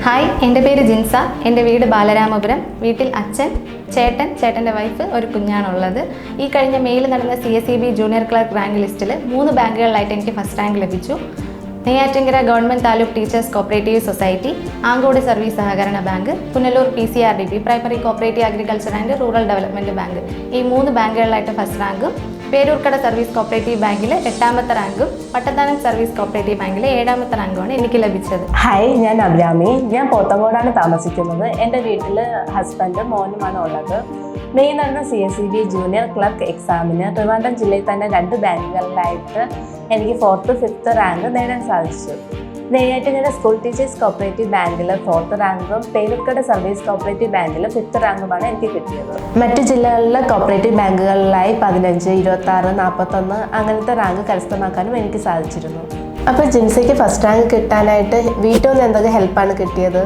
Hi, എൻ്റെ പേര് ജിൻസ. എൻ്റെ വീട് ബാലരാമപുരം. വീട്ടിൽ അച്ഛൻ, ചേട്ടൻ്റെ വൈഫ്, ഒരു കുഞ്ഞാണുള്ളത്. ഈ കഴിഞ്ഞ മെയിൽ നടന്ന CSEB ജൂനിയർ ക്ലർക്ക് റാങ്ക് ലിസ്റ്റിൽ 3 ബാങ്കുകളിലായിട്ട് എനിക്ക് ഫസ്റ്റ് റാങ്ക് ലഭിച്ചു. Neyyattinkara government taluk teachers cooperative society, Ankode service സഹകരണ bank, Punalur PCRDB primary cooperative agriculture and rural development bank, ഈ 3 ബാങ്കുകളിലായിട്ട് ഫസ്റ്റ് റാങ്കും, പേരൂർക്കട സർവീസ് കോപ്പറേറ്റീവ് ബാങ്കിൽ 8ാമത്തെ റാങ്കും, പട്ടത്താനം സർവീസ് കോപ്പറേറ്റീവ് ബാങ്കിൽ 7ാമത്തെ റാങ്കുമാണ് എനിക്ക് ലഭിച്ചത്. ഹായ്, ഞാൻ അഭിരാമി. ഞാൻ പോത്തങ്കോടാണ് താമസിക്കുന്നത്. എൻ്റെ വീട്ടിൽ ഹസ്ബൻഡും മോനുമാണ് ഉള്ളത്. മെയ് നടന്ന CSEB ജൂനിയർ ക്ലർക്ക് എക്സാമിന് ട്രിവാൻഡ്രം ജില്ലയിൽ തന്നെ 2 ബാങ്കുകളിലായിട്ട് എനിക്ക് 4th 5th റാങ്ക് നേടാൻ സാധിച്ചു. നെയ്യാറ്റിൻകര സ്കൂൾ ടീച്ചേഴ്സ് കോപ്പറേറ്റീവ് ബാങ്കിൽ 4th റാങ്കും, പേരൂർക്കട സർവീസ് കോപ്പറേറ്റീവ് ബാങ്കിൽ 5th റാങ്കുമാണ് എനിക്ക് കിട്ടിയത്. മറ്റ് ജില്ലകളിലെ കോപ്പറേറ്റീവ് ബാങ്കുകളിലായി 15, 26, 41 അങ്ങനത്തെ റാങ്ക് കരസ്ഥമാക്കാനും എനിക്ക് സാധിച്ചിരുന്നു. അപ്പോൾ ജിൻസയ്ക്ക് ഫസ്റ്റ് റാങ്ക് കിട്ടാനായിട്ട് വീട്ടിൽ നിന്ന് എന്തൊക്കെ ഹെൽപ്പാണ് കിട്ടിയത്?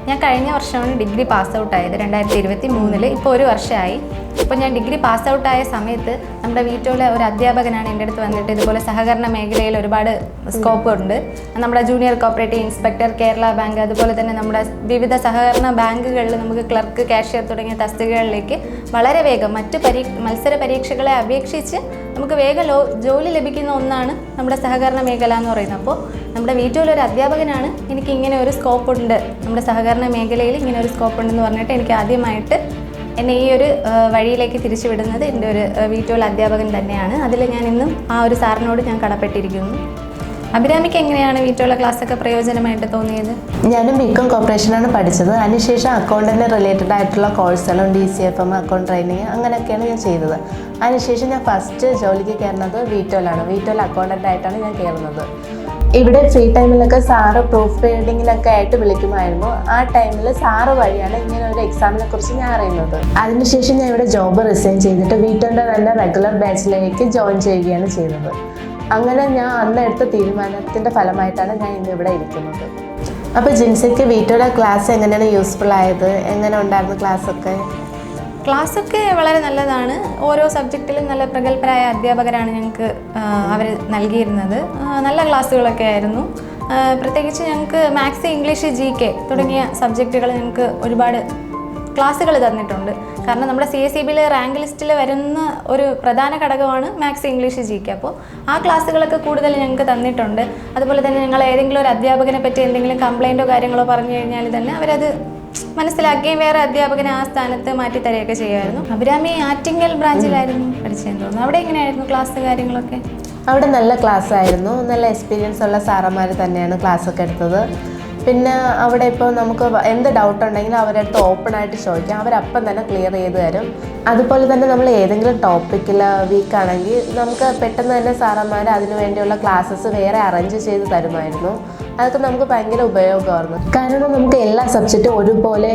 ഞാൻ കഴിഞ്ഞ വർഷമാണ് ഡിഗ്രി പാസ് ഔട്ടായത്, 2023. ഇപ്പോൾ 1 വർഷമായി. അപ്പോൾ ഞാൻ ഡിഗ്രി പാസ് ഔട്ടായ സമയത്ത് നമ്മുടെ വീട്ടിലെ ഒരു അധ്യാപകനാണ് എൻ്റെ അടുത്ത് വന്നിട്ട് ഇതുപോലെ സഹകരണ മേഖലയിൽ ഒരുപാട് സ്കോപ്പ് ഉണ്ട്, നമ്മുടെ junior cooperative inspector, Kerala bank, അതുപോലെ തന്നെ നമ്മുടെ വിവിധ സഹകരണ ബാങ്കുകളിൽ നമുക്ക് ക്ലർക്ക്, കാഷ്യർ തുടങ്ങിയ തസ്തികകളിലേക്ക് വളരെ വേഗം മറ്റ് മത്സര പരീക്ഷകളെ അപേക്ഷിച്ച് നമുക്ക് വേഗം ജോലി ലഭിക്കുന്ന ഒന്നാണ് നമ്മുടെ സഹകരണ മേഖല എന്ന് പറയുന്നത്. അപ്പോൾ നമ്മുടെ വീട്ടിലൊരു അധ്യാപകനാണ് എനിക്ക് ഇങ്ങനെ ഒരു സ്കോപ്പ് ഉണ്ട്, നമ്മുടെ സഹകരണ മേഖലയിൽ ഇങ്ങനെ ഒരു സ്കോപ്പ് ഉണ്ടെന്ന് പറഞ്ഞിട്ട് എനിക്ക് ആദ്യമായിട്ട് എന്നെ ഈ ഒരു വഴിയിലേക്ക് തിരിച്ചുവിടുന്നത് എൻ്റെ ഒരു വീട്ടിലെ അധ്യാപകൻ തന്നെയാണ്. അതിൽ ഞാൻ ഇന്നും ആ ഒരു സാറിനോട് ഞാൻ കടപ്പെട്ടിരിക്കുന്നു. അഭിരാമിക്ക് എങ്ങനെയാണ് വീട്ടിലുള്ള ക്ലാസ്സൊക്കെ പ്രയോജനമായിട്ട് തോന്നിയത്? ഞാനും BCom കോർപ്പറേഷനാണ് പഠിച്ചത്. അതിനുശേഷം അക്കൗണ്ടിന് റിലേറ്റഡ് ആയിട്ടുള്ള കോഴ്സുകളും DCFM, അക്കൗണ്ട് ട്രെയിനിങ് അങ്ങനെയൊക്കെയാണ് ഞാൻ ചെയ്തത്. അതിനുശേഷം ഞാൻ ഫസ്റ്റ് ജോലിക്ക് കയറുന്നത് വീട്ടിലാണ്. വീട്ടിൽ അക്കൗണ്ടൻ്റ് ആയിട്ടാണ് ഞാൻ കയറുന്നത്. ഇവിടെ ഫ്രീ ടൈമിലൊക്കെ സാറ് പ്രൂഫ് റീഡിങ്ങിലൊക്കെ ആയിട്ട് വിളിക്കുമായിരുന്നു. ആ ടൈമിൽ സാറ് വഴിയാണ് ഇങ്ങനെ ഒരു എക്സാമിനെ കുറിച്ച് ഞാൻ അറിയുന്നത്. അതിനുശേഷം ഞാൻ ഇവിടെ ജോബ് റിസൈൻ ചെയ്തിട്ട് വീട്ടിൻ്റെ തന്നെ റെഗുലർ ബാച്ചിലേക്ക് ജോയിൻ ചെയ്യുകയാണ് ചെയ്തത്. അങ്ങനെ ഞാൻ അന്ന് എടുത്ത തീരുമാനത്തിൻ്റെ ഫലമായിട്ടാണ് ഞാൻ ഇന്ന് ഇവിടെ ഇരിക്കുന്നത്. അപ്പോൾ ജിൻസയ്ക്ക് വീട്ടിലെ ക്ലാസ് എങ്ങനെയാണ് യൂസ്ഫുൾ ആയത്? എങ്ങനെ ഉണ്ടായിരുന്നു ക്ലാസ്സൊക്കെ വളരെ നല്ലതാണ്. ഓരോ സബ്ജക്റ്റിലും നല്ല പ്രഗത്ഭരായ അധ്യാപകരാണ് ഞങ്ങൾക്ക് അവർ നൽകിയിരുന്നത്. നല്ല ക്ലാസ്സുകളൊക്കെ ആയിരുന്നു. പ്രത്യേകിച്ച് ഞങ്ങൾക്ക് മാത്സ്, ഇംഗ്ലീഷ്, GK തുടങ്ങിയ സബ്ജക്റ്റുകൾ ഞങ്ങൾക്ക് ഒരുപാട് ക്ലാസ്സുകൾ തന്നിട്ടുണ്ട്. കാരണം നമ്മുടെ CSEBയിലെ റാങ്ക് ലിസ്റ്റിൽ വരുന്ന ഒരു പ്രധാന ഘടകമാണ് മാത്സ്, ഇംഗ്ലീഷ്, GK. അപ്പോൾ ആ ക്ലാസ്സുകളൊക്കെ കൂടുതൽ ഞങ്ങൾക്ക് തന്നിട്ടുണ്ട്. അതുപോലെ തന്നെ ഞങ്ങൾ ഏതെങ്കിലും ഒരു അധ്യാപകനെ പറ്റി എന്തെങ്കിലും കംപ്ലയിൻറ്റോ കാര്യങ്ങളോ പറഞ്ഞു കഴിഞ്ഞാൽ തന്നെ അവരത് മനസ്സിലാക്കുകയും വേറെ അധ്യാപകനെ ആ സ്ഥാനത്ത് മാറ്റി തരികയൊക്കെ ചെയ്യുമായിരുന്നു. അഭിരാമി ആറ്റിങ്ങൽ ബ്രാഞ്ചിലായിരുന്നു പഠിച്ചതെന്ന് തോന്നുന്നു. അവിടെ എങ്ങനെയായിരുന്നു ക്ലാസ് കാര്യങ്ങളൊക്കെ? അവിടെ നല്ല ക്ലാസ് ആയിരുന്നു. നല്ല എക്സ്പീരിയൻസ് ഉള്ള സാറന്മാർ തന്നെയാണ് ക്ലാസ്സൊക്കെ എടുത്തത്. പിന്നെ അവിടെ ഇപ്പോൾ നമുക്ക് എന്ത് ഡൗട്ട് ഉണ്ടെങ്കിലും അവരുടെ അടുത്ത് ഓപ്പണായിട്ട് ചോദിക്കാം, അവരപ്പം തന്നെ ക്ലിയർ ചെയ്ത് തരും. അതുപോലെ തന്നെ നമ്മൾ ഏതെങ്കിലും ടോപ്പിക്കിൽ വീക്കാണെങ്കിൽ നമുക്ക് പെട്ടെന്ന് തന്നെ സാറന്മാർ അതിനു വേണ്ടിയുള്ള ക്ലാസ്സസ് വേറെ അറേഞ്ച് ചെയ്ത് തരുമായിരുന്നു. അതൊക്കെ നമുക്ക് ഭയങ്കര ഉപയോഗമായിരുന്നു. കാരണം നമുക്ക് എല്ലാ സബ്ജക്റ്റും ഒരുപോലെ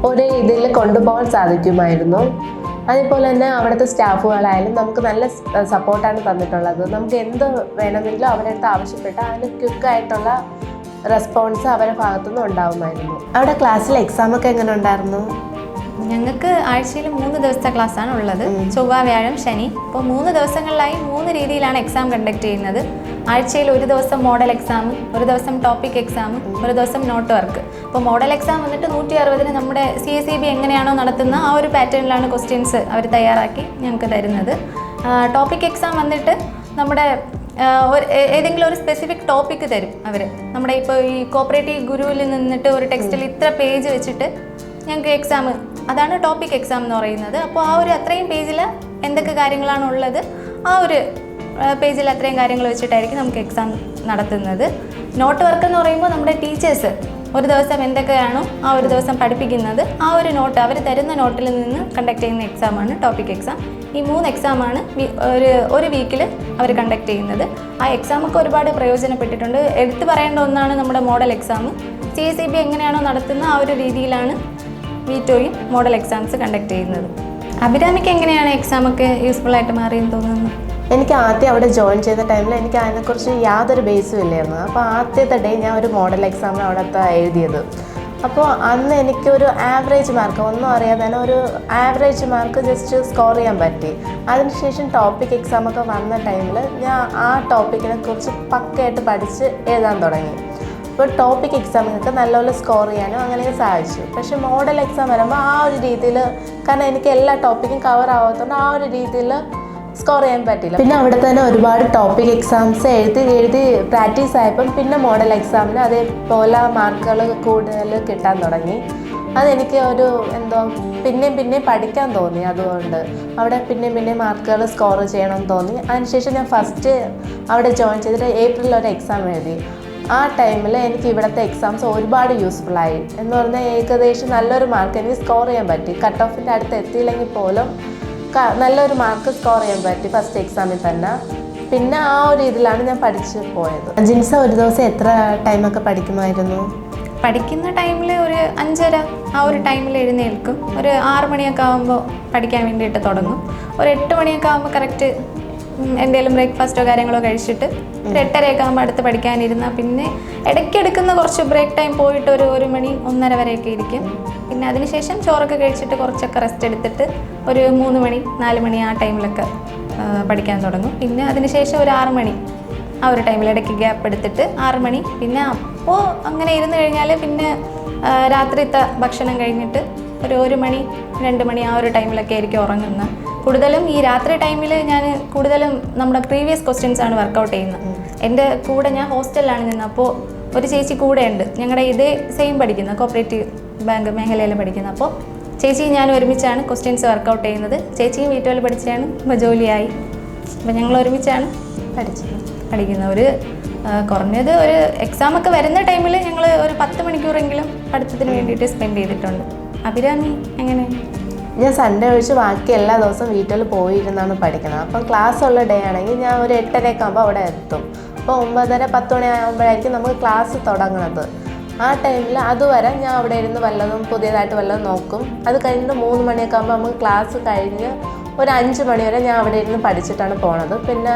ഒരേ ഇതിൽ കൊണ്ടുപോകാൻ സാധിക്കുമായിരുന്നു. അതേപോലെ തന്നെ അവിടുത്തെ സ്റ്റാഫുകളായാലും നമുക്ക് നല്ല സപ്പോർട്ടാണ് തന്നിട്ടുള്ളത്. നമുക്ക് എന്ത് വേണമെങ്കിലും അവരുടെ അടുത്ത് ആവശ്യപ്പെട്ടാൽ അതിന് ക്വിക്കായിട്ടുള്ള റെസ്പോൺസ് അവരുടെ ഭാഗത്തുനിന്ന് ഉണ്ടാവുമായിരുന്നു. അവിടെ ക്ലാസ്സിൽ എക്സാമൊക്കെ എങ്ങനെ ഉണ്ടായിരുന്നു? ഞങ്ങൾക്ക് ആഴ്ചയിൽ 3 ദിവസത്തെ ക്ലാസ്സാണ് ഉള്ളത്, ചൊവ്വ, വ്യാഴം, ശനി. ഇപ്പോൾ 3 ദിവസങ്ങളിലായി 3 രീതിയിലാണ് എക്സാം കണ്ടക്ട് ചെയ്യുന്നത്. ആഴ്ചയിൽ 1 ദിവസം മോഡൽ എക്സാം, 1 ദിവസം ടോപ്പിക് എക്സാം, 1 ദിവസം നോട്ട് വർക്ക്. അപ്പോൾ മോഡൽ എക്സാം വന്നിട്ട് 160-ന് നമ്മുടെ CSEB എങ്ങനെയാണോ നടത്തുന്ന ആ ഒരു പാറ്റേണിലാണ് ക്വസ്റ്റ്യൻസ് അവർ തയ്യാറാക്കി ഞങ്ങൾക്ക് തരുന്നത്. ടോപ്പിക് എക്സാം വന്നിട്ട് നമ്മുടെ ഏതെങ്കിലും ഒരു സ്പെസിഫിക് ടോപ്പിക്ക് തരും അവർ. നമ്മുടെ ഇപ്പോൾ ഈ കോപ്പറേറ്റീവ് ഗുരുവിൽ നിന്നിട്ട് ഒരു ടെക്സ്റ്റിൽ ഇത്ര പേജ് വെച്ചിട്ട് ഞങ്ങൾക്ക് എക്സാം, അതാണ് ടോപ്പിക് എക്സാം എന്ന് പറയുന്നത്. അപ്പോൾ ആ ഒരു അത്രയും പേജിൽ എന്തൊക്കെ കാര്യങ്ങളാണ് ഉള്ളത്, ആ ഒരു പേജിൽ അത്രയും കാര്യങ്ങൾ വെച്ചിട്ടായിരിക്കും നമുക്ക് എക്സാം നടത്തുന്നത്. നോട്ട് വർക്ക് എന്ന് പറയുമ്പോൾ നമ്മുടെ ടീച്ചേഴ്സ് ഒരു ദിവസം എന്തൊക്കെയാണോ ആ ഒരു ദിവസം പഠിപ്പിക്കുന്നത്, ആ ഒരു നോട്ട് അവർ തരുന്ന നോട്ടിൽ നിന്ന് കണ്ടക്ട് ചെയ്യുന്ന എക്സാമാണ് ടോപ്പിക് എക്സാം. ഈ 3 എക്സാമാണ് ഒരു വീക്കിൽ അവർ കണ്ടക്ട് ചെയ്യുന്നത്. ആ എക്സാമൊക്കെ ഒരുപാട് പ്രയോജനപ്പെട്ടിട്ടുണ്ട്. എടുത്തു പറയേണ്ട ഒന്നാണ് നമ്മുടെ മോഡൽ എക്സാം. CSEB എങ്ങനെയാണോ നടത്തുന്ന ആ ഒരു രീതിയിലാണ് വീറ്റോയും മോഡൽ എക്സാംസ് കണ്ടക്ട് ചെയ്യുന്നത്. അഭിരാമിക്ക് എങ്ങനെയാണ് എക്സാമൊക്കെ യൂസ്ഫുൾ ആയിട്ട് മാറിയെന്ന് തോന്നുന്നു? എനിക്ക് ആദ്യം അവിടെ ജോയിൻ ചെയ്ത ടൈമിൽ എനിക്ക് അതിനെക്കുറിച്ച് യാതൊരു ബേസും ഇല്ലായിരുന്നു. അപ്പോൾ ആദ്യത്തെ ഡേ ഞാൻ ഒരു മോഡൽ എക്സാമിന് അവിടുത്തെ എഴുതിയത്. അപ്പോൾ അന്ന് എനിക്കൊരു ആവറേജ് മാർക്ക്, ഒന്നും അറിയാതെ തന്നെ ഒരു ആവറേജ് മാർക്ക് ജസ്റ്റ് സ്കോർ ചെയ്യാൻ പറ്റി. അതിനുശേഷം ടോപ്പിക് എക്സാമൊക്കെ വന്ന ടൈമിൽ ഞാൻ ആ ടോപ്പിക്കിനെ കുറിച്ച് പക്കയായിട്ട് പഠിച്ച് എഴുതാൻ തുടങ്ങി. ഇപ്പോൾ ടോപ്പിക് എക്സാമിനൊക്കെ നല്ലപോലെ സ്കോർ ചെയ്യാനും അങ്ങനെയൊക്കെ സാധിച്ചു. പക്ഷേ മോഡൽ എക്സാം വരുമ്പോൾ ആ ഒരു രീതിയിൽ, കാരണം എനിക്ക് എല്ലാ ടോപ്പിക്കും കവർ ആവാത്തതുകൊണ്ട് ആ ഒരു രീതിയിൽ സ്കോർ ചെയ്യാൻ പറ്റില്ല. പിന്നെ അവിടെ തന്നെ ഒരുപാട് ടോപ്പിക് എക്സാംസ് എഴുതി പ്രാക്ടീസ് ആയപ്പം പിന്നെ മോഡൽ എക്സാമിന് അതേപോലെ മാർക്കുകൾ കൂടുതൽ കിട്ടാൻ തുടങ്ങി. അതെനിക്ക് ഒരു പിന്നെയും പഠിക്കാൻ തോന്നി. അതുകൊണ്ട് അവിടെ പിന്നെയും മാർക്കുകൾ സ്കോർ ചെയ്യണമെന്ന് തോന്നി. അതിനുശേഷം ഞാൻ ഫസ്റ്റ് അവിടെ ജോയിൻ ചെയ്തിട്ട് ഏപ്രിലിൽ ഒരു എക്സാം എഴുതി. ആ ടൈമിൽ എനിക്ക് ഇവിടുത്തെ എക്സാംസ് ഒരുപാട് യൂസ്ഫുള്ളായി എന്ന് പറഞ്ഞാൽ ഏകദേശം നല്ലൊരു മാർക്ക് എനിക്ക് സ്കോർ ചെയ്യാൻ പറ്റി. കട്ട് ഓഫിൻ്റെ അടുത്ത് എത്തിയില്ലെങ്കിൽ പോലും നല്ലൊരു മാർക്ക് സ്കോർ ചെയ്യാൻ പറ്റി ഫസ്റ്റ് എക്സാമിൽ തന്നെ. പിന്നെ ആ ഒരു ഇതിലാണ് ഞാൻ പഠിച്ച് പോയത്. ജിൻസ ഒരു ദിവസം എത്ര ടൈമൊക്കെ പഠിക്കുമായിരുന്നു? പഠിക്കുന്ന ടൈമിൽ ഒരു 5:30 ആ ഒരു ടൈമിൽ എഴുന്നേൽക്കും. ഒരു 6 മണിയൊക്കെ ആകുമ്പോൾ പഠിക്കാൻ വേണ്ടിയിട്ട് തുടങ്ങും. ഒരു 8 മണിയൊക്കെ ആകുമ്പോൾ കറക്റ്റ് എന്തെങ്കിലും ബ്രേക്ക്ഫാസ്റ്റോ കാര്യങ്ങളോ കഴിച്ചിട്ട് ഒരു 8:30 ആകുമ്പോൾ അടുത്ത് പഠിക്കാനിരുന്നാൽ പിന്നെ ഇടയ്ക്കെടുക്കുന്ന കുറച്ച് ബ്രേക്ക് ടൈം പോയിട്ട് ഒരു 1 മണി 1:30 വരെയൊക്കെ ഇരിക്കും. പിന്നെ അതിനുശേഷം ചോറൊക്കെ കഴിച്ചിട്ട് കുറച്ചൊക്കെ റെസ്റ്റ് എടുത്തിട്ട് ഒരു 3 മണി 4 മണി ആ ടൈമിലൊക്കെ പഠിക്കാൻ തുടങ്ങും. പിന്നെ അതിനുശേഷം ഒരു 6 മണി ആ ഒരു ടൈമിൽ ഇടയ്ക്ക് ഗ്യാപ്പ് എടുത്തിട്ട് 6 മണി. പിന്നെ അപ്പോൾ അങ്ങനെ ഇരുന്ന് കഴിഞ്ഞാൽ പിന്നെ രാത്രിത്തെ ഭക്ഷണം കഴിഞ്ഞിട്ട് ഒരു 1 മണി 2 മണി ആ ഒരു ടൈമിലൊക്കെ ആയിരിക്കും ഉറങ്ങുന്നത്. കൂടുതലും ഈ രാത്രി ടൈമിൽ ഞാൻ കൂടുതലും നമ്മുടെ പ്രീവിയസ് ക്വസ്റ്റ്യൻസ് ആണ് വർക്കൗട്ട് ചെയ്യുന്നത്. എൻ്റെ കൂടെ ഞാൻ ഹോസ്റ്റലിലാണ് നിന്നത്. അപ്പോൾ ഒരു ചേച്ചി കൂടെയുണ്ട്, ഞങ്ങളുടെ ഇതേ സെയിം പഠിക്കുന്നത്, കോപ്പറേറ്റീവ് ബാങ്ക് മേഖലയിൽ പഠിക്കുന്നത്. അപ്പോൾ ചേച്ചി ഞാൻ ഒരുമിച്ചാണ് ക്വസ്റ്റ്യൻസ് വർക്കൗട്ട് ചെയ്യുന്നത്. ചേച്ചിയും വീട്ടുകളിൽ പഠിച്ചാണ്, ഇപ്പോൾ ജോലിയായി. അപ്പോൾ ഞങ്ങൾ ഒരുമിച്ചാണ് പഠിക്കുന്നത്. ഒരു കുറഞ്ഞത് ഒരു എക്സാമൊക്കെ വരുന്ന ടൈമിൽ ഞങ്ങൾ ഒരു 10 മണിക്കൂറെങ്കിലും പഠിത്തത്തിന് വേണ്ടിയിട്ട് സ്പെൻഡ് ചെയ്തിട്ടുണ്ട്. അഭിരാമി എങ്ങനെ? ഞാൻ സൺഡേ ഒഴിച്ച് ബാക്കി എല്ലാ ദിവസവും വീട്ടിൽ പോയിരുന്നാണ് പഠിക്കുന്നത്. അപ്പം ക്ലാസ് ഉള്ള ഡേ ആണെങ്കിൽ ഞാൻ ഒരു 8:30 ആകുമ്പോൾ അവിടെ എത്തും. അപ്പോൾ 9:30-10 മണി ആകുമ്പോഴായിരിക്കും നമുക്ക് ക്ലാസ് തുടങ്ങുന്നത്. ആ ടൈമിൽ അതുവരെ ഞാൻ അവിടെ ഇരുന്ന് പുതിയതായിട്ട് വല്ലതും നോക്കും. അത് കഴിഞ്ഞിട്ട് 3 മണിയൊക്കെ ആകുമ്പോൾ നമുക്ക് ക്ലാസ് കഴിഞ്ഞ് ഒരു 5 മണി വരെ ഞാൻ അവിടെ ഇരുന്ന് പഠിച്ചിട്ടാണ് പോണത്. പിന്നെ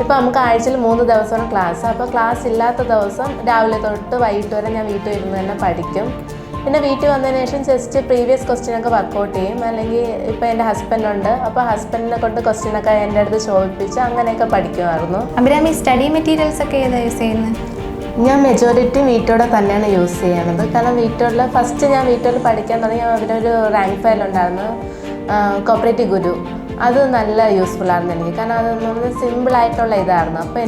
ഇപ്പോൾ നമുക്ക് ആഴ്ചയിൽ 3 ദിവസമാണ് ക്ലാസ്. അപ്പോൾ ക്ലാസ് ഇല്ലാത്ത ദിവസം രാവിലെ തൊട്ട് വൈകിട്ട് വരെ ഞാൻ വീട്ടിൽ ഇരുന്ന് തന്നെ പഠിക്കും. പിന്നെ വീട്ടിൽ വന്നതിന് ശേഷം ജസ്റ്റ് പ്രീവിയസ് ക്വസ്റ്റ്യനൊക്കെ വർക്കൗട്ട് ചെയ്യും. അല്ലെങ്കിൽ ഇപ്പോൾ എൻ്റെ ഹസ്ബൻഡുണ്ട്, അപ്പോൾ ഹസ്ബൻഡിനെ കൊണ്ട് ക്വസ്റ്റ്യനൊക്കെ എൻ്റെ അടുത്ത് ചോദിപ്പിച്ച് അങ്ങനെയൊക്കെ പഠിക്കുമായിരുന്നു. അഭിരാമി സ്റ്റഡി മെറ്റീരിയൽസ് ഒക്കെ ഏതാ യൂസ് ചെയ്യുന്നത്? ഞാൻ മെജോറിറ്റി വീട്ടോടെ തന്നെയാണ് യൂസ് ചെയ്യണത്. കാരണം വീട്ടോടിൽ ഫസ്റ്റ് ഞാൻ വീട്ടോട് പഠിക്കാൻ തുടങ്ങി അതിനൊരു റാങ്ക് ഫയൽ ഉണ്ടായിരുന്നു, കോപ്പറേറ്റീവ് ഗുരു. അത് നല്ല യൂസ്ഫുൾ ആയിരുന്നു എനിക്ക്. കാരണം അതെന്ന് സിമ്പിളായിട്ടുള്ള ഇതായിരുന്നു. അപ്പോൾ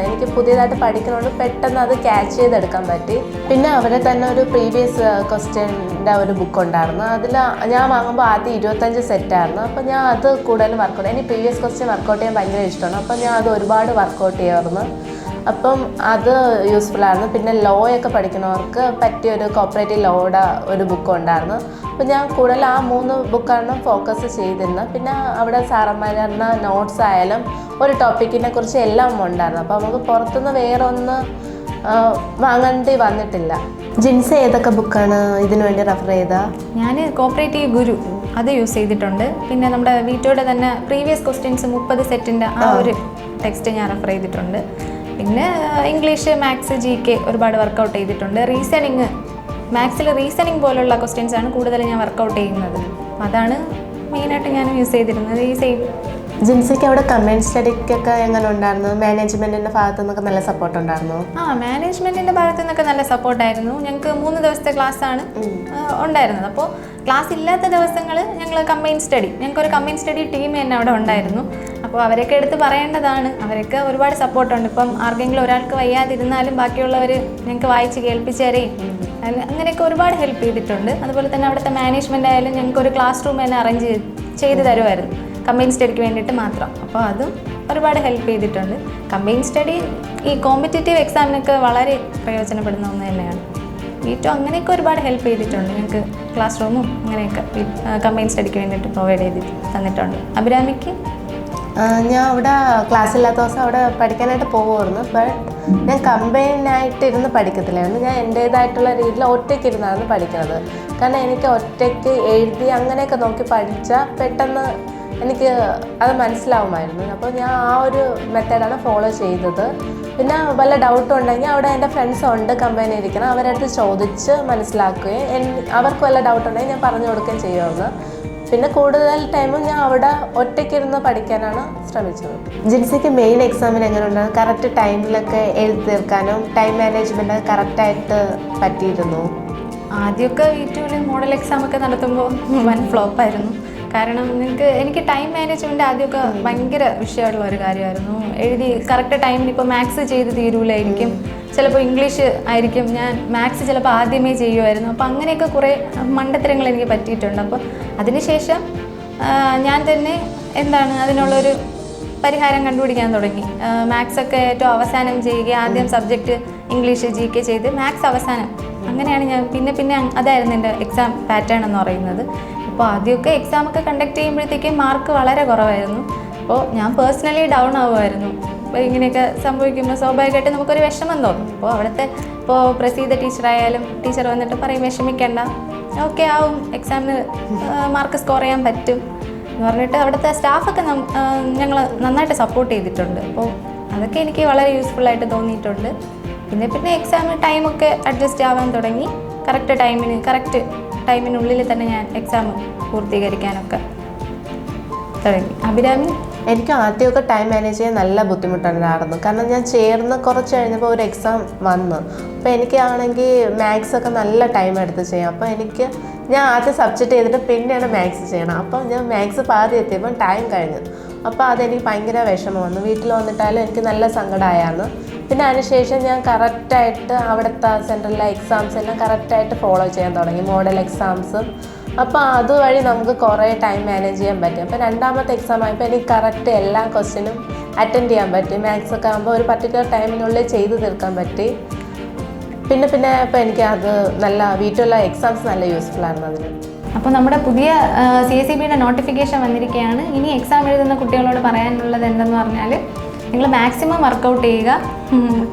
എനിക്ക് പുതിയതായിട്ട് പഠിക്കുന്നതുകൊണ്ട് പെട്ടെന്ന് അത് ക്യാച്ച് ചെയ്തെടുക്കാൻ പറ്റി. പിന്നെ അവരെ തന്നെ ഒരു പ്രീവിയസ് ക്വസ്റ്റ്യൻ്റെ ഒരു ബുക്ക് ഉണ്ടായിരുന്നു. അതിൽ ഞാൻ വാങ്ങുമ്പോൾ ആദ്യം 25 സെറ്റായിരുന്നു. അപ്പോൾ ഞാൻ അത് കൂടുതലും വർക്കൗട്ട് എനിക്ക് പ്രീവിയസ് ക്വസ്റ്റ്യൻ വർക്കൗട്ട് ചെയ്യാൻ ഭയങ്കര ഇഷ്ടമാണ്. അപ്പോൾ ഞാൻ അത് ഒരുപാട് വർക്കൗട്ട് ചെയ്യാമായിരുന്നു. അപ്പം അത് യൂസ്ഫുള്ളായിരുന്നു. പിന്നെ ലോ ഒക്കെ പഠിക്കുന്നവർക്ക് പറ്റിയൊരു കോപ്പറേറ്റീവ് ലോയുടെ ഒരു ബുക്ക് ഉണ്ടായിരുന്നു. അപ്പോൾ ഞാൻ കൂടുതൽ ആ 3 ബുക്കാണ് ഫോക്കസ് ചെയ്തിരുന്നത്. പിന്നെ അവിടെ സാറന്മാരുടെ നോട്ട്സ് ആയാലും ഒരു ടോപ്പിക്കിനെ കുറിച്ച് എല്ലാം ഉണ്ടായിരുന്നു. അപ്പോൾ നമുക്ക് പുറത്തുനിന്ന് വേറെ ഒന്ന് വാങ്ങേണ്ടി വന്നിട്ടില്ല. ജിൻസ ഏതൊക്കെ ബുക്കാണ് ഇതിനു വേണ്ടി റെഫർ ചെയ്തത്? ഞാൻ കോപ്പറേറ്റീവ് ഗുരു അത് യൂസ് ചെയ്തിട്ടുണ്ട്. പിന്നെ നമ്മുടെ വീട്ടോടെ തന്നെ പ്രീവിയസ് ക്വസ്റ്റ്യൻസ് 30 സെറ്റിൻ്റെ ആ ഒരു ടെക്സ്റ്റ് ഞാൻ റെഫർ ചെയ്തിട്ടുണ്ട്. പിന്നെ ഇംഗ്ലീഷ്, മാത്സ്, GK ഒരുപാട് വർക്കൗട്ട് ചെയ്തിട്ടുണ്ട്. മാത്സിൽ റീസണിങ് പോലുള്ള ക്വസ്റ്റ്യൻസ് ആണ് കൂടുതൽ ഞാൻ വർക്കൗട്ട് ചെയ്യുന്നത്. അതാണ് മെയിനായിട്ട് ഞാൻ യൂസ് ചെയ്തിരുന്നത്. ഈ സെയിം. ജിൻസിക്ക് അവിടെ കമ്പൈൻഡ് സ്റ്റഡിക്കൊക്കെ എങ്ങനെ ഉണ്ടായിരുന്നു? മാനേജ്മെൻറ്റിൻ്റെ ഭാഗത്തു നിന്നൊക്കെ നല്ല സപ്പോർട്ട് ഉണ്ടായിരുന്നു? മാനേജ്മെൻറ്റിൻ്റെ ഭാഗത്തു നിന്നൊക്കെ നല്ല സപ്പോർട്ടായിരുന്നു. ഞങ്ങൾക്ക് 3 ദിവസത്തെ ക്ലാസ്സാണ് ഉണ്ടായിരുന്നത്. അപ്പോൾ ക്ലാസ് ഇല്ലാത്ത ദിവസങ്ങൾ ഞങ്ങൾ ഞങ്ങൾക്കൊരു കമ്പൈൻഡ് സ്റ്റഡി ടീം തന്നെ അവിടെ ഉണ്ടായിരുന്നു. അപ്പോൾ അവരൊക്കെ എടുത്ത് പറയേണ്ടതാണ്. അവരൊക്കെ ഒരുപാട് സപ്പോർട്ടുണ്ട്. ഇപ്പം ആർക്കെങ്കിലും ഒരാൾക്ക് വയ്യാതിരുന്നാലും ബാക്കിയുള്ളവർ ഞങ്ങൾക്ക് വായിച്ച് കേൾപ്പിച്ച് തരെയും അങ്ങനെയൊക്കെ ഒരുപാട് ഹെൽപ്പ് ചെയ്തിട്ടുണ്ട്. അതുപോലെ തന്നെ അവിടുത്തെ മാനേജ്മെൻ്റ് ആയാലും ഞങ്ങൾക്കൊരു ക്ലാസ് റൂം തന്നെ അറേഞ്ച് ചെയ്ത് തരുമായിരുന്നു കമ്പൈൻഡ് സ്റ്റഡിക്ക് വേണ്ടിയിട്ട് മാത്രം. അപ്പോൾ അതും ഒരുപാട് ഹെൽപ്പ് ചെയ്തിട്ടുണ്ട്. കമ്പൈൻഡ് സ്റ്റഡി ഈ കോമ്പറ്റേറ്റീവ് എക്സാമിനൊക്കെ വളരെ പ്രയോജനപ്പെടുന്ന ഒന്ന് തന്നെയാണ്. വീട്ടും അങ്ങനെയൊക്കെ ഒരുപാട് ഹെൽപ്പ് ചെയ്തിട്ടുണ്ട്. ഞങ്ങൾക്ക് ക്ലാസ് റൂമും അങ്ങനെയൊക്കെ കമ്പൈൻഡ് സ്റ്റഡിക്ക് വേണ്ടിയിട്ട് പ്രൊവൈഡ് ചെയ്ത് തന്നിട്ടുണ്ട്. അഭിരാമിക്ക്? ഞാൻ അവിടെ ക്ലാസ് ഇല്ലാത്ത ദിവസം അവിടെ പഠിക്കാനായിട്ട് പോകുമായിരുന്നു. ബട്ട് ഞാൻ കമ്പൈനായിട്ട് ഇരുന്ന് പഠിക്കത്തില്ലായിരുന്നു. ഞാൻ എൻ്റേതായിട്ടുള്ള രീതിയിൽ ഒറ്റയ്ക്ക് ഇരുന്നാണ് പഠിക്കുന്നത്. കാരണം എനിക്ക് ഒറ്റയ്ക്ക് എഴുതി അങ്ങനെയൊക്കെ നോക്കി പഠിച്ചാൽ പെട്ടെന്ന് എനിക്ക് അത് മനസ്സിലാവുമായിരുന്നു. അപ്പോൾ ഞാൻ ആ ഒരു മെത്തേഡാണ് ഫോളോ ചെയ്തത്. പിന്നെ വല്ല ഡൗട്ടും ഉണ്ടെങ്കിൽ അവിടെ എൻ്റെ ഫ്രണ്ട്സ് ഉണ്ട് കമ്പൈൻ അവരുടെ അടുത്ത് ചോദിച്ച് മനസ്സിലാക്കുകയും അവർക്ക് വല്ല ഡൗട്ട് ഉണ്ടെങ്കിൽ ഞാൻ പറഞ്ഞു കൊടുക്കുകയും ചെയ്യുമായിരുന്നു. പിന്നെ കൂടുതൽ ടൈമും ഞാൻ അവിടെ ഒറ്റയ്ക്കിരുന്ന് പഠിക്കാനാണ് ശ്രമിച്ചത്. ജിൻസിക്ക് മെയിൻ എക്സാമിന് എങ്ങനെ ഉണ്ടാകും? കറക്റ്റ് ടൈമിലൊക്കെ എഴുതി തീർക്കാനും ടൈം മാനേജ്മെൻറ്റ് കറക്റ്റായിട്ട് പറ്റിയിരുന്നു? ആദ്യമൊക്കെ വീട്ടിൽ മോഡൽ എക്സാം ഒക്കെ നടത്തുമ്പോൾ വൻ ഫ്ലോപ്പായിരുന്നു. കാരണം എനിക്ക് ടൈം മാനേജ്മെൻറ്റ് ആദ്യമൊക്കെ ഭയങ്കര വിഷയമുള്ള ഒരു കാര്യമായിരുന്നു. എഴുതി കറക്റ്റ് ടൈമിന് ഇപ്പോൾ മാത്സ് ചെയ്ത് തീരൂലായിരിക്കും, ചിലപ്പോൾ ഇംഗ്ലീഷ് ആയിരിക്കും, ഞാൻ മാത്സ് ചിലപ്പോൾ ആദ്യമേ ചെയ്യുമായിരുന്നു. അപ്പോൾ അങ്ങനെയൊക്കെ കുറേ മണ്ടത്തരങ്ങൾ എനിക്ക് പറ്റിയിട്ടുണ്ട്. അപ്പോൾ അതിനുശേഷം ഞാൻ തന്നെ അതിനുള്ളൊരു പരിഹാരം കണ്ടുപിടിക്കാൻ തുടങ്ങി. മാത്സൊക്കെ ഏറ്റവും അവസാനം ചെയ്യുക, ആദ്യം സബ്ജക്റ്റ് ഇംഗ്ലീഷ് GK ചെയ്ത് മാത്സ് അവസാനം. അങ്ങനെയാണ് ഞാൻ പിന്നെ അതായിരുന്നു എൻ്റെ എക്സാം പാറ്റേൺ എന്ന് പറയുന്നത്. അപ്പോൾ ആദ്യമൊക്കെ എക്സാമൊക്കെ കണ്ടക്ട് ചെയ്യുമ്പോഴത്തേക്കും മാർക്ക് വളരെ കുറവായിരുന്നു. അപ്പോൾ ഞാൻ പേഴ്സണലി ഡൗൺ ആവുമായിരുന്നു. അപ്പോൾ ഇങ്ങനെയൊക്കെ സംഭവിക്കുമ്പോൾ സ്വാഭാവികമായിട്ട് നമുക്കൊരു വിഷമം തോന്നും. ഇപ്പോൾ പ്രസീത ടീച്ചറായാലും ടീച്ചർ വന്നിട്ട് പറയും വിഷമിക്കേണ്ട, ഓക്കെ ആവും, എക്സാമിന് മാർക്ക് സ്കോർ ചെയ്യാൻ പറ്റും എന്ന് പറഞ്ഞിട്ട് അവിടുത്തെ സ്റ്റാഫൊക്കെ ഞങ്ങൾ നന്നായിട്ട് സപ്പോർട്ട് ചെയ്തിട്ടുണ്ട്. അപ്പോൾ അതൊക്കെ എനിക്ക് വളരെ യൂസ്ഫുള്ളായിട്ട് തോന്നിയിട്ടുണ്ട്. പിന്നെ എക്സാമിന് ടൈമൊക്കെ അഡ്ജസ്റ്റ് ആവാൻ തുടങ്ങി. കറക്റ്റ് ടൈമിനുള്ളിൽ തന്നെ ഞാൻ എക്സാം പൂർത്തീകരിക്കാനൊക്കെ തുടങ്ങി. അഭിരാമി? എനിക്ക് ആദ്യമൊക്കെ ടൈം മാനേജ് ചെയ്യാൻ നല്ല ബുദ്ധിമുട്ടുണ്ടായിരുന്നു. കാരണം ഞാൻ ചേർന്ന് കുറച്ച് കഴിഞ്ഞപ്പോൾ ഒരു എക്സാം വന്നു. അപ്പോൾ എനിക്കാണെങ്കിൽ മാത്സൊക്കെ നല്ല ടൈം എടുത്ത് ചെയ്യാം. അപ്പോൾ ഞാൻ ആദ്യം സബ്ജക്റ്റ് ചെയ്തിട്ട് പിന്നെയാണ് മാത്സ് ചെയ്യണം. അപ്പോൾ ഞാൻ മാത്സ് പാതി എത്തിയപ്പോൾ ടൈം കഴിഞ്ഞു. അപ്പോൾ അതെനിക്ക് ഭയങ്കര വിഷമം വന്നു. വീട്ടിൽ വന്നിട്ടാലും എനിക്ക് നല്ല സങ്കടമായിരുന്നു. പിന്നെ അതിനുശേഷം ഞാൻ കറക്റ്റായിട്ട് അവിടുത്തെ സെൻട്രലിലെ എക്സാംസ് എല്ലാം കറക്റ്റായിട്ട് ഫോളോ ചെയ്യാൻ തുടങ്ങി, മോഡൽ എക്സാംസും. അപ്പോൾ അതുവഴി നമുക്ക് കുറേ ടൈം മാനേജ് ചെയ്യാൻ പറ്റും. അപ്പോൾ രണ്ടാമത്തെ എക്സാം ആയപ്പോൾ എനിക്ക് കറക്റ്റ് എല്ലാ ക്വസ്റ്റ്യനും അറ്റൻഡ് ചെയ്യാൻ പറ്റി. മാത്സ് ഒക്കെ ആകുമ്പോൾ ഒരു പർട്ടിക്കുലർ ടൈമിനുള്ളിൽ ചെയ്ത് തീർക്കാൻ പറ്റി. പിന്നെ ഇപ്പോൾ എനിക്ക് അത് വീട്ടിലുള്ള എക്സാംസ് നല്ല യൂസ്ഫുൾ ആയിരുന്നു അതിന്. അപ്പോൾ നമ്മുടെ പുതിയ CSEBയുടെ നോട്ടിഫിക്കേഷൻ വന്നിരിക്കുകയാണ്. ഇനി എക്സാം എഴുതുന്ന കുട്ടികളോട് പറയാനുള്ളത് എന്തെന്ന് പറഞ്ഞാൽ, നിങ്ങൾ മാക്സിമം വർക്കൗട്ട് ചെയ്യുക,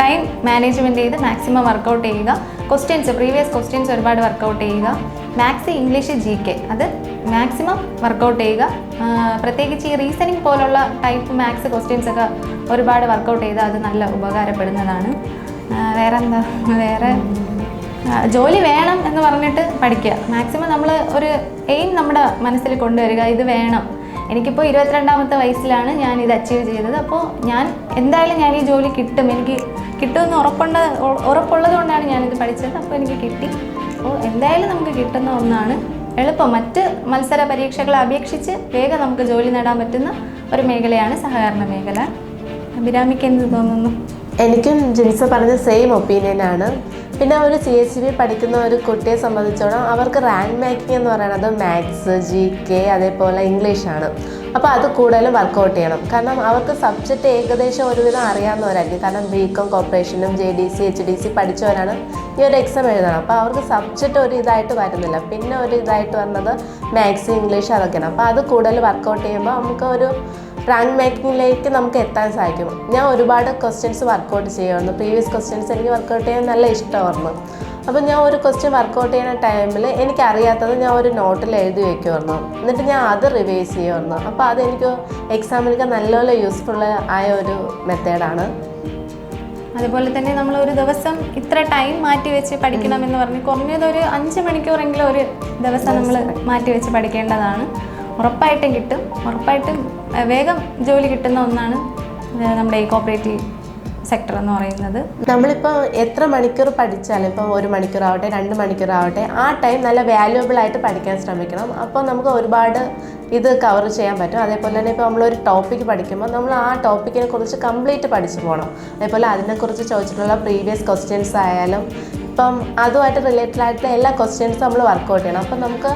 ടൈം മാനേജ്മെൻറ്റ് ചെയ്ത് മാക്സിമം വർക്കൗട്ട് ചെയ്യുക. പ്രീവിയസ് ക്വസ്റ്റ്യൻസ് ഒരുപാട് വർക്കൗട്ട് ചെയ്യുക. മാത്സ്, ഇംഗ്ലീഷ്, GK അത് മാക്സിമം വർക്കൗട്ട് ചെയ്യുക. പ്രത്യേകിച്ച് ഈ റീസണിങ് പോലുള്ള ടൈപ്പ് മാത്സ് ക്വസ്റ്റ്യൻസ് ഒക്കെ ഒരുപാട് വർക്കൗട്ട് ചെയ്താൽ അത് നല്ല ഉപകാരപ്പെടുന്നതാണ്. വേറെ ജോലി വേണം എന്ന് പറഞ്ഞിട്ട് പഠിക്കുക. മാക്സിമം നമ്മൾ ഒരു എയിം നമ്മുടെ മനസ്സിൽ കൊണ്ടുവരിക, ഇത് വേണം. എനിക്കിപ്പോൾ 22ാമത്തെ വയസ്സിലാണ് ഞാൻ ഇത് അച്ചീവ് ചെയ്തത്. അപ്പോൾ എന്തായാലും ഞാൻ ഈ ജോലി കിട്ടും, എനിക്ക് കിട്ടുമെന്ന് ഉറപ്പുള്ളത് കൊണ്ടാണ് ഞാനിത് പഠിച്ചത്. അപ്പോൾ എനിക്ക് കിട്ടി. അപ്പോൾ എന്തായാലും നമുക്ക് കിട്ടുന്ന ഒന്നാണ്. എളുപ്പം മറ്റ് മത്സര പരീക്ഷകളെ അപേക്ഷിച്ച് വേഗം നമുക്ക് ജോലി നേടാൻ പറ്റുന്ന ഒരു മേഖലയാണ് സഹകരണ മേഖല. അഭിരാമിക്ക് എന്ത് തോന്നുന്നു? എനിക്കും ജിൻസ പറഞ്ഞ സെയിം ഒപ്പീനിയനാണ്. പിന്നെ ഒരു CSEB പഠിക്കുന്ന ഒരു കുട്ടിയെ സംബന്ധിച്ചോളം അവർക്ക് റാങ്ക് മേക്കിംഗ് എന്ന് പറയുന്നത് മാത്സ്, GK അതേപോലെ ഇംഗ്ലീഷാണ്. അപ്പോൾ അത് കൂടുതലും വർക്കൗട്ട് ചെയ്യണം. കാരണം അവർക്ക് സബ്ജക്റ്റ് ഏകദേശം ഒരുവിധം അറിയാവുന്നവരായിരിക്കും. കാരണം BCom കോർപ്പറേഷനും JDC HDC പഠിച്ചവരാണ് ഈ ഒരു എക്സാം എഴുതണം. അപ്പോൾ അവർക്ക് സബ്ജക്റ്റ് ഒരു ഇതായിട്ട് വരുന്നില്ല. പിന്നെ ഒരു ഇതായിട്ട് വരുന്നത് മാത്സ്, ഇംഗ്ലീഷ് അതൊക്കെയാണ്. അപ്പോൾ അത് കൂടുതൽ വർക്കൗട്ട് ചെയ്യുമ്പോൾ നമുക്ക് ഒരു റാങ്ക് മേക്കിങ്ങിലേക്ക് നമുക്ക് എത്താൻ സാധിക്കും. ഞാൻ ഒരുപാട് ക്വസ്റ്റ്യൻസ് വർക്കൗട്ട് ചെയ്യുമായിരുന്നു. പ്രീവിയസ് ക്വസ്റ്റ്യൻസ് എനിക്ക് വർക്കൗട്ട് ചെയ്യാൻ നല്ല ഇഷ്ടമായിരുന്നു. അപ്പോൾ ഞാൻ ഒരു ക്വസ്റ്റ്യൻ വർക്കൗട്ട് ചെയ്യുന്ന ടൈമിൽ എനിക്കറിയാത്തത് ഞാൻ ഒരു നോട്ടിൽ എഴുതി വയ്ക്കുമായിരുന്നു. എന്നിട്ട് ഞാൻ അത് റിവൈസ് ചെയ്യുമായിരുന്നു. അപ്പോൾ അതെനിക്ക് എക്സാമിനൊക്കെ നല്ലപോലെ യൂസ്ഫുൾ ആയ ഒരു മെത്തേഡാണ്. അതുപോലെ തന്നെ നമ്മൾ ഒരു ദിവസം ഇത്ര ടൈം മാറ്റി വെച്ച് പഠിക്കണമെന്ന് പറഞ്ഞ് കുറഞ്ഞതൊരു 5 മണിക്കൂറെങ്കിലും ഒരു ദിവസം നമ്മൾ മാറ്റി വെച്ച് പഠിക്കേണ്ടതാണ്. ഉറപ്പായിട്ടും കിട്ടും. ഉറപ്പായിട്ടും വേഗം ജോലി കിട്ടുന്ന ഒന്നാണ് നമ്മുടെ ഈ കോപ്പറേറ്റീവ് സെക്ടർ എന്ന് പറയുന്നത്. നമ്മളിപ്പോൾ എത്ര മണിക്കൂർ പഠിച്ചാലും, ഇപ്പോൾ 1 മണിക്കൂറാവട്ടെ 2 മണിക്കൂറാവട്ടെ, ആ ടൈം നല്ല വാല്യുബിൾ ആയിട്ട് പഠിക്കാൻ ശ്രമിക്കണം. അപ്പോൾ നമുക്ക് ഒരുപാട് ഇത് കവർ ചെയ്യാൻ പറ്റും. അതേപോലെ തന്നെ ഇപ്പോൾ നമ്മളൊരു ടോപ്പിക്ക് പഠിക്കുമ്പോൾ നമ്മൾ ആ ടോപ്പിക്കിനെ കുറിച്ച് കംപ്ലീറ്റ് പഠിച്ചു പോകണം. അതേപോലെ അതിനെക്കുറിച്ച് ചോദിച്ചിട്ടുള്ള പ്രീവിയസ് ക്വസ്റ്റ്യൻസ് ആയാലും ഇപ്പം അതുമായിട്ട് റിലേറ്റഡ് ആയിട്ടുള്ള എല്ലാ ക്വസ്റ്റ്യൻസും നമ്മൾ വർക്കൗട്ട് ചെയ്യണം. അപ്പം നമുക്ക്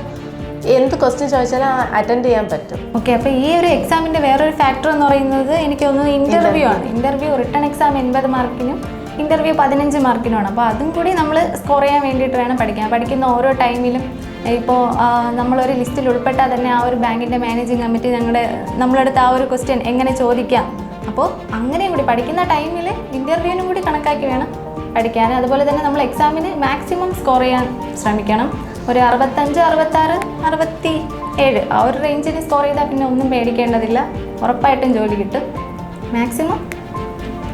എന്ത് ക്വസ്റ്റ്യൻ ചോദിച്ചാലും അറ്റൻഡ് ചെയ്യാൻ പറ്റും. ഓക്കെ, അപ്പോൾ ഈ ഒരു എക്സാമിൻ്റെ വേറൊരു ഫാക്ടർ എന്ന് പറയുന്നത് എനിക്ക് തോന്നുന്നു ഇൻ്റർവ്യൂ ആണ്. റിട്ടൺ എക്സാം 80 മാർക്കിനും ഇൻ്റർവ്യൂ 15 മാർക്കിനുമാണ്. അപ്പോൾ അതും കൂടി നമ്മൾ സ്കോർ ചെയ്യാൻ വേണ്ടിയിട്ട് വേണം പഠിക്കാൻ. പഠിക്കുന്ന ഓരോ ടൈമിലും ഇപ്പോൾ നമ്മളൊരു ലിസ്റ്റിൽ ഉൾപ്പെട്ടാൽ തന്നെ ആ ഒരു ബാങ്കിൻ്റെ മാനേജിങ് കമ്മിറ്റി നമ്മളെടുത്ത് ആ ഒരു ക്വസ്റ്റ്യൻ എങ്ങനെ ചോദിക്കാം, അപ്പോൾ അങ്ങനെയും കൂടി പഠിക്കുന്ന ടൈമിൽ ഇൻ്റർവ്യൂവിനും കൂടി കണക്കാക്കി വേണം പഠിക്കാൻ. അതുപോലെ തന്നെ നമ്മൾ എക്സാമിന് മാക്സിമം സ്കോർ ചെയ്യാൻ ശ്രമിക്കണം. ഒരു 65, 66, 67 ആ ഒരു റേഞ്ചിന് സ്കോർ ചെയ്താൽ പിന്നെ ഒന്നും പേടിക്കേണ്ടതില്ല. ഉറപ്പായിട്ടും ജോലി കിട്ടും. മാക്സിമം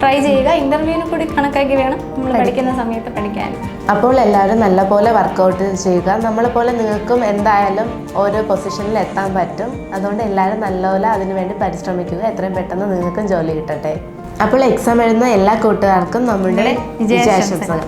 ട്രൈ ചെയ്യുക. ഇൻ്റർവ്യൂവിന് കൂടി കണക്കാക്കി വേണം നമ്മൾ പഠിക്കുന്ന സമയത്ത് പഠിക്കാൻ. അപ്പോൾ എല്ലാവരും നല്ലപോലെ വർക്കൗട്ട് ചെയ്യുക. നമ്മളെപ്പോലെ നിങ്ങൾക്കും എന്തായാലും ഓരോ പൊസിഷനിൽ എത്താൻ പറ്റും. അതുകൊണ്ട് എല്ലാവരും നല്ലപോലെ അതിനുവേണ്ടി പരിശ്രമിക്കുക. എത്രയും പെട്ടെന്ന് നിങ്ങൾക്കും ജോലി കിട്ടട്ടെ. അപ്പോൾ എക്സാം എഴുതുന്ന എല്ലാ കൂട്ടുകാർക്കും നമ്മുടെ വിജയാശംസകൾ.